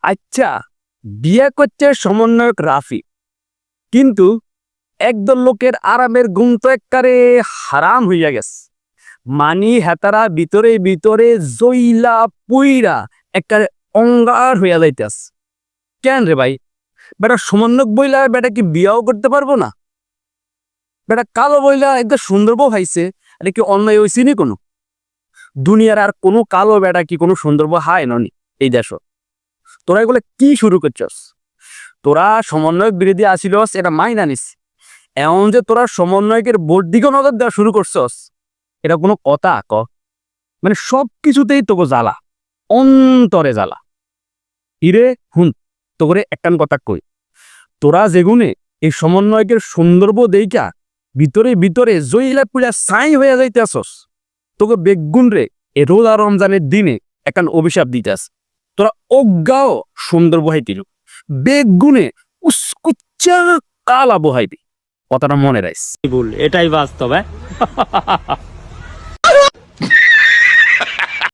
আচ্ছা, বিয়ে করছে সমন্বয়ক রাফি, কিন্তু একদল লোকের আরামের ঘুম তো একবারে হারাম হইয়া গেছে। মানি হেতারা ভিতরে ভিতরে জইলা পুইরা একবারে অঙ্গার হইয়া যাইতেস। কেন রে ভাই? বেটা সমন্বয়ক বইলা বেটা কি বিয়াও করতে পারবো না? বেটা কালো বইলা একদম সুন্দর বউ হাইছে, এটা কি অন্যায় হয়েছে নি কোনো? দুনিয়ার আর কোনো কালো বেটা কি কোনো সুন্দর বউ হায় ননি এই দেশ? তোরা এগুলো কি শুরু করছস? তোরা সমন্বয়ক বিরোধী আসিলস, এটা মাইনা নিস। এমন যে তোরা সমন্বয়কের বোর্ড দিকে নজর দেওয়া শুরু করছস, এটা কোনো কথা ক? মানে সব কিছুতেই তোকে জ্বালা, অন্তরে জ্বালা। ইরে হুন, তোরে একটান কথা কই, তোরা যেগুনে এই সমন্বয়কের সৌন্দর্য দেইকা ভিতরে ভিতরে জইলা পুরা ছাই হইয়া যাইতেছস, তোকে বেগুন রে এ রোজা রমজানের দিনে একখান অভিশাপ দিতেস। তোরা অজ্ঞাও সুন্দর বহাইতিল, বেগুনে উস্কুচ্চা কালা বহাইবি। কথাটা মনে রাখিস। ভুল, এটাই বাস্তব।